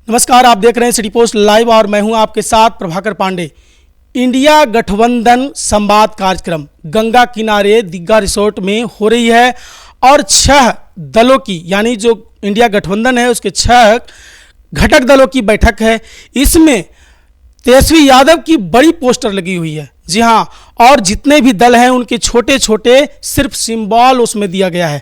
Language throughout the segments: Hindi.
नमस्कार, आप देख रहे हैं सिटी पोस्ट लाइव और मैं हूं आपके साथ प्रभाकर पांडे। इंडिया गठबंधन संवाद कार्यक्रम गंगा किनारे दीघा रिसोर्ट में हो रही है और 6 दलों की यानी जो इंडिया गठबंधन है उसके 6 घटक दलों की बैठक है। इसमें तेजस्वी यादव की बड़ी पोस्टर लगी हुई है। जी हाँ, और जितने भी दल हैं उनके छोटे छोटे सिर्फ सिंबल उसमें दिया गया है।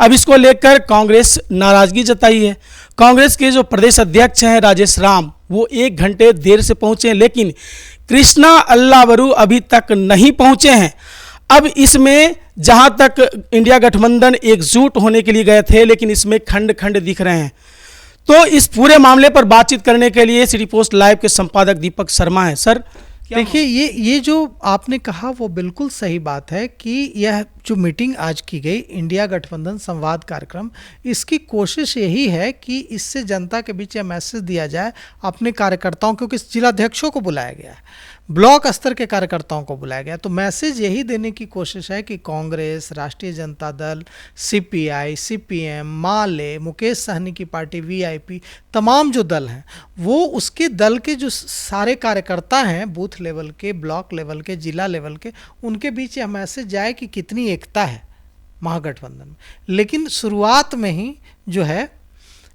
अब इसको लेकर कांग्रेस नाराजगी जताई है। कांग्रेस के जो प्रदेश अध्यक्ष हैं राजेश राम, वो 1 घंटे देर से पहुंचे हैं, लेकिन कृष्णा अल्लावरू अभी तक नहीं पहुंचे हैं। अब इसमें जहां तक इंडिया गठबंधन एकजुट होने के लिए गए थे, लेकिन इसमें खंड खंड दिख रहे हैं। तो इस पूरे मामले पर बातचीत करने के लिए सिटी पोस्ट लाइव के संपादक दीपक शर्मा हैं। सर, देखिए, ये जो आपने कहा वो बिल्कुल सही बात है कि यह जो मीटिंग आज की गई इंडिया गठबंधन संवाद कार्यक्रम, इसकी कोशिश यही है कि इससे जनता के बीच यह मैसेज दिया जाए, अपने कार्यकर्ताओं को, किस जिलाध्यक्षों को बुलाया गया है, ब्लॉक स्तर के कार्यकर्ताओं को बुलाया गया, तो मैसेज यही देने की कोशिश है कि कांग्रेस, राष्ट्रीय जनता दल, सीपीआई, सीपीएम, माले, मुकेश सहनी की पार्टी वीआईपी, तमाम जो दल हैं वो उसके दल के जो सारे कार्यकर्ता हैं बूथ लेवल के, ब्लॉक लेवल के, जिला लेवल के, उनके बीच यह मैसेज जाए कि कितनी एकता है महागठबंधन में। लेकिन शुरुआत में ही जो है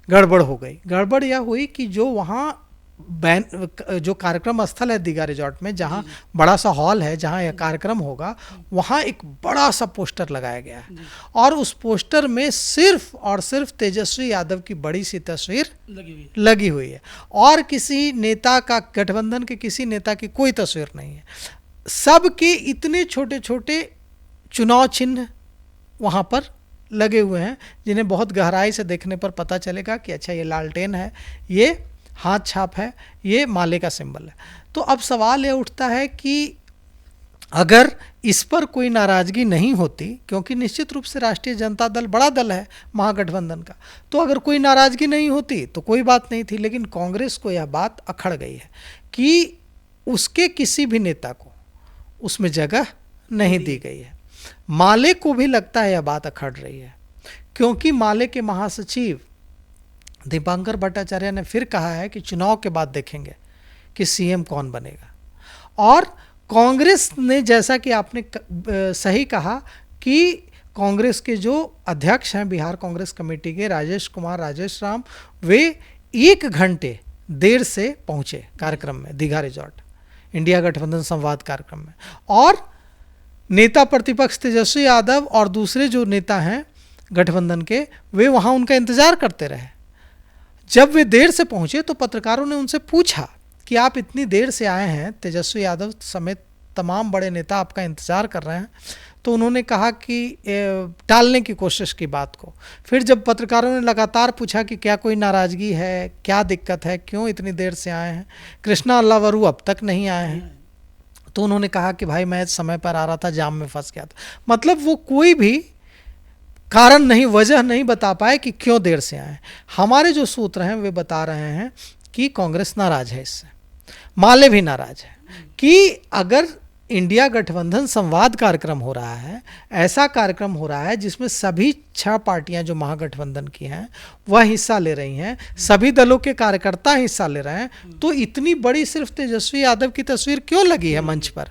गड़बड़ हो गई। गड़बड़ यह हुई कि जो वहाँ जो कार्यक्रम स्थल है दीघा रिजॉर्ट में, जहाँ बड़ा सा हॉल है जहाँ यह कार्यक्रम होगा, वहाँ एक बड़ा सा पोस्टर लगाया गया है और उस पोस्टर में सिर्फ और सिर्फ तेजस्वी यादव की बड़ी सी तस्वीर लगी हुई है और किसी नेता का, गठबंधन के किसी नेता की कोई तस्वीर नहीं है। सबके इतने छोटे छोटे चुनाव चिन्ह वहाँ पर लगे हुए हैं जिन्हें बहुत गहराई से देखने पर पता चलेगा कि अच्छा ये लालटेन है, ये हाथ छाप है, ये माले का सिंबल है। तो अब सवाल ये उठता है कि अगर इस पर कोई नाराज़गी नहीं होती, क्योंकि निश्चित रूप से राष्ट्रीय जनता दल बड़ा दल है महागठबंधन का, तो अगर कोई नाराज़गी नहीं होती तो कोई बात नहीं थी। लेकिन कांग्रेस को यह बात अखड़ गई है कि उसके किसी भी नेता को उसमें जगह नहीं दी गई है। माले को भी लगता है यह बात अखड़ रही है, क्योंकि माले के महासचिव दीपांकर भट्टाचार्य ने फिर कहा है कि चुनाव के बाद देखेंगे कि सीएम कौन बनेगा। और कांग्रेस ने, जैसा कि आपने सही कहा कि कांग्रेस के जो अध्यक्ष हैं बिहार कांग्रेस कमेटी के राजेश राम, वे 1 घंटे देर से पहुंचे कार्यक्रम में दीघा रिजॉर्ट इंडिया गठबंधन संवाद कार्यक्रम में। और नेता प्रतिपक्ष तेजस्वी यादव और दूसरे जो नेता हैं गठबंधन के, वे वहाँ उनका इंतजार करते रहे। जब वे देर से पहुंचे तो पत्रकारों ने उनसे पूछा कि आप इतनी देर से आए हैं, तेजस्वी यादव समेत तमाम बड़े नेता आपका इंतजार कर रहे हैं। तो उन्होंने कहा कि टालने की कोशिश की बात को। फिर जब पत्रकारों ने लगातार पूछा कि क्या कोई नाराज़गी है, क्या दिक्कत है, क्यों इतनी देर से आए हैं, कृष्णा अल्लावरू अब तक नहीं आए हैं, तो उन्होंने कहा कि भाई मैं समय पर आ रहा था, जाम में फंस गया था। मतलब वो कोई भी कारण नहीं, वजह नहीं बता पाए कि क्यों देर से आए। हमारे जो सूत्र हैं वे बता रहे हैं कि कांग्रेस नाराज है इससे, माले भी नाराज है कि अगर इंडिया गठबंधन संवाद कार्यक्रम हो रहा है, ऐसा कार्यक्रम हो रहा है जिसमें सभी 6 पार्टियां जो महागठबंधन की हैं वह हिस्सा ले रही हैं, सभी दलों के कार्यकर्ता हिस्सा ले रहे हैं, तो इतनी बड़ी सिर्फ तेजस्वी यादव की तस्वीर क्यों लगी है मंच पर?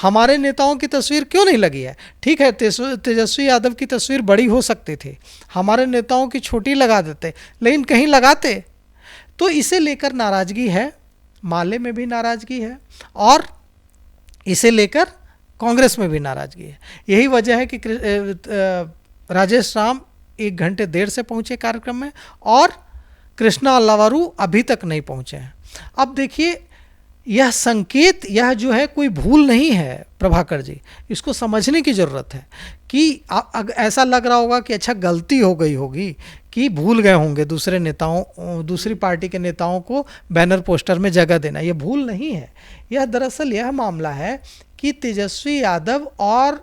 हमारे नेताओं की तस्वीर क्यों नहीं लगी है? ठीक है, तेजस्वी यादव की तस्वीर बड़ी हो सकती थी, हमारे नेताओं की छोटी लगा देते, लेकिन कहीं लगाते। तो इसे लेकर नाराजगी है, माले में भी नाराजगी है और इसे लेकर कांग्रेस में भी नाराजगी है। यही वजह है कि राजेश राम 1 घंटे देर से पहुंचे कार्यक्रम में और कृष्णा अल्लावरू अभी तक नहीं पहुंचे हैं। अब देखिए, यह संकेत, यह जो है कोई भूल नहीं है प्रभाकर जी, इसको समझने की ज़रूरत है कि ऐसा लग रहा होगा कि अच्छा गलती हो गई होगी कि भूल गए होंगे दूसरे नेताओं, दूसरी पार्टी के नेताओं को बैनर पोस्टर में जगह देना। यह भूल नहीं है, यह दरअसल यह मामला है कि तेजस्वी यादव और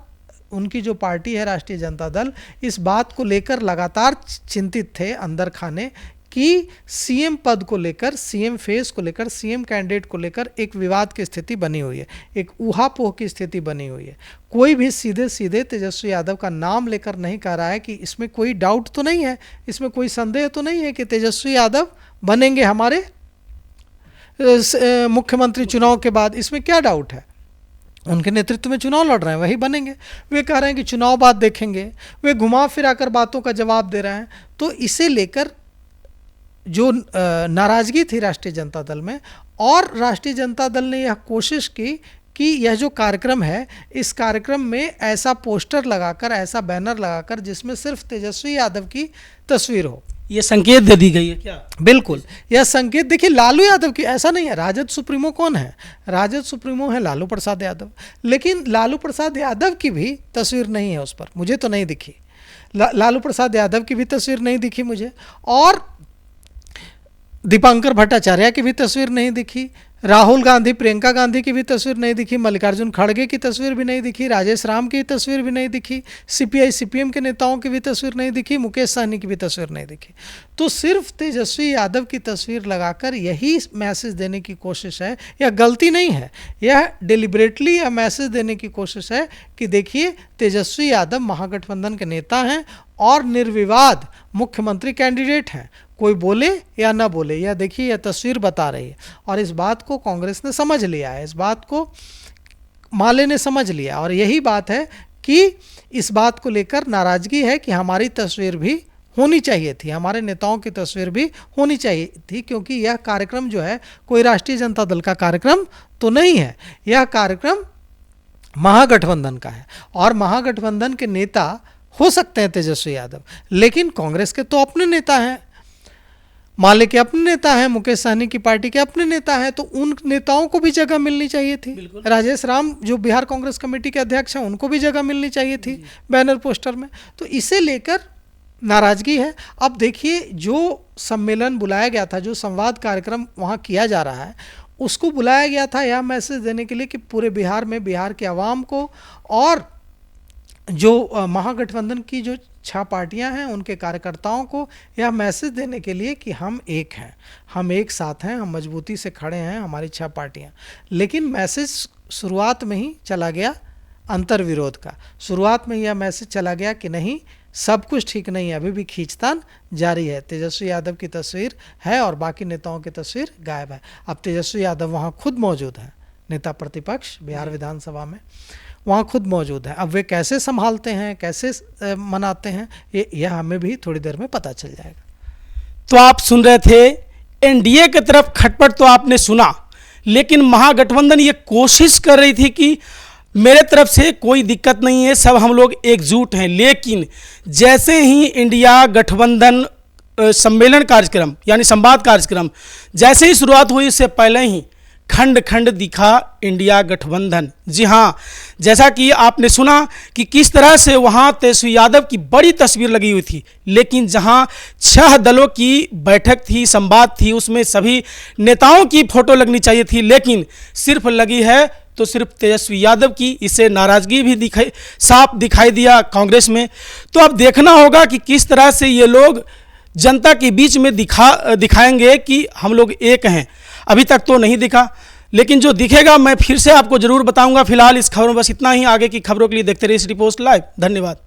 उनकी जो पार्टी है राष्ट्रीय जनता दल, इस बात को लेकर लगातार चिंतित थे अंदर खाने कि सीएम पद को लेकर, सीएम फेस को लेकर, सीएम कैंडिडेट को लेकर एक विवाद की स्थिति बनी हुई है, एक ऊहापोह की स्थिति बनी हुई है। कोई भी सीधे सीधे तेजस्वी यादव का नाम लेकर नहीं कह रहा है कि इसमें कोई डाउट तो नहीं है, इसमें कोई संदेह तो नहीं है कि तेजस्वी यादव बनेंगे हमारे मुख्यमंत्री चुनाव के बाद, इसमें क्या डाउट है? उनके नेतृत्व में चुनाव लड़ रहे हैं, वही बनेंगे। वे कह रहे हैं कि चुनाव बाद देखेंगे, वे घुमा फिरा कर बातों का जवाब दे रहे हैं। तो इसे लेकर जो नाराजगी थी राष्ट्रीय जनता दल में, और राष्ट्रीय जनता दल ने यह कोशिश की कि यह जो कार्यक्रम है, इस कार्यक्रम में ऐसा पोस्टर लगाकर, ऐसा बैनर लगाकर जिसमें सिर्फ तेजस्वी यादव की तस्वीर हो। ये संकेत दे दी गई है क्या? बिल्कुल, यह संकेत देखिए लालू यादव की, ऐसा नहीं है। राजद सुप्रीमो कौन है? राजद सुप्रीमो है लालू प्रसाद यादव, लेकिन लालू प्रसाद यादव की भी तस्वीर नहीं है उस पर, मुझे तो नहीं दिखी। लालू प्रसाद यादव की भी तस्वीर नहीं दिखी मुझे, और दीपांकर भट्टाचार्य की भी तस्वीर नहीं दिखी, राहुल गांधी, प्रियंका गांधी की भी तस्वीर नहीं दिखी, मल्लिकार्जुन खड़गे की तस्वीर भी नहीं दिखी, राजेश राम की तस्वीर भी नहीं दिखी, सीपीआई सीपीएम के नेताओं की भी तस्वीर नहीं दिखी, मुकेश सहनी की भी तस्वीर नहीं दिखी। तो सिर्फ तेजस्वी यादव की तस्वीर लगाकर यही मैसेज देने की कोशिश है। यह गलती नहीं है, यह डिलिबरेटली यह मैसेज देने की कोशिश है कि देखिए तेजस्वी यादव महागठबंधन के नेता हैं और निर्विवाद मुख्यमंत्री कैंडिडेट हैं, कोई बोले या ना बोले, यह देखिए यह तस्वीर बता रही है। और इस बात को कांग्रेस ने समझ लिया है, इस बात को माले ने समझ लिया, और यही बात है कि इस बात को लेकर नाराजगी है कि हमारी तस्वीर भी होनी चाहिए थी, हमारे नेताओं की तस्वीर भी होनी चाहिए थी, क्योंकि यह कार्यक्रम जो है कोई राष्ट्रीय जनता दल का कार्यक्रम तो नहीं है, यह कार्यक्रम महागठबंधन का है। और महागठबंधन के नेता हो सकते हैं तेजस्वी यादव, लेकिन कांग्रेस के तो अपने नेता हैं, माले के अपने नेता हैं, मुकेश सहनी की पार्टी के अपने नेता हैं, तो उन नेताओं को भी जगह मिलनी चाहिए थी। राजेश राम जो बिहार कांग्रेस कमेटी के अध्यक्ष हैं, उनको भी जगह मिलनी चाहिए थी बैनर पोस्टर में। तो इसे लेकर नाराजगी है। अब देखिए जो सम्मेलन बुलाया गया था, जो संवाद कार्यक्रम वहाँ किया जा रहा है, उसको बुलाया गया था यह मैसेज देने के लिए कि पूरे बिहार में बिहार के आवाम को और जो महागठबंधन की जो 6 पार्टियां हैं उनके कार्यकर्ताओं को यह मैसेज देने के लिए कि हम एक हैं, हम एक साथ हैं, हम मजबूती से खड़े हैं, हमारी 6 पार्टियां। लेकिन मैसेज शुरुआत में ही चला गया अंतर्विरोध का, शुरुआत में यह मैसेज चला गया कि नहीं, सब कुछ ठीक नहीं है, अभी भी खींचतान जारी है, तेजस्वी यादव की तस्वीर है और बाकी नेताओं की तस्वीर गायब है। अब तेजस्वी यादव वहाँ खुद मौजूद हैं, नेता प्रतिपक्ष बिहार विधानसभा में वहाँ खुद मौजूद है। अब वे कैसे संभालते हैं, कैसे मनाते हैं, यह हमें भी थोड़ी देर में पता चल जाएगा। तो आप सुन रहे थे, एनडीए की तरफ खटपट तो आपने सुना, लेकिन महागठबंधन ये कोशिश कर रही थी कि मेरे तरफ से कोई दिक्कत नहीं है, सब हम लोग एकजुट हैं। लेकिन जैसे ही इंडिया गठबंधन सम्मेलन कार्यक्रम यानी संवाद कार्यक्रम जैसे ही शुरुआत हुई, इससे पहले ही खंड खंड दिखा इंडिया गठबंधन। जी हाँ, जैसा कि आपने सुना कि किस तरह से वहाँ तेजस्वी यादव की बड़ी तस्वीर लगी हुई थी, लेकिन जहाँ 6 दलों की बैठक थी, संवाद थी, उसमें सभी नेताओं की फोटो लगनी चाहिए थी, लेकिन सिर्फ लगी है तो सिर्फ तेजस्वी यादव की। इससे नाराजगी भी साफ दिखाई दिया कांग्रेस में। तो अब देखना होगा कि किस तरह से ये लोग जनता के बीच में दिखाएंगे कि हम लोग एक हैं। अभी तक तो नहीं दिखा, लेकिन जो दिखेगा मैं फिर से आपको जरूर बताऊंगा। फिलहाल इस खबर में बस इतना ही। आगे की खबरों के लिए देखते रहिए सिटी पोस्ट लाइव। धन्यवाद।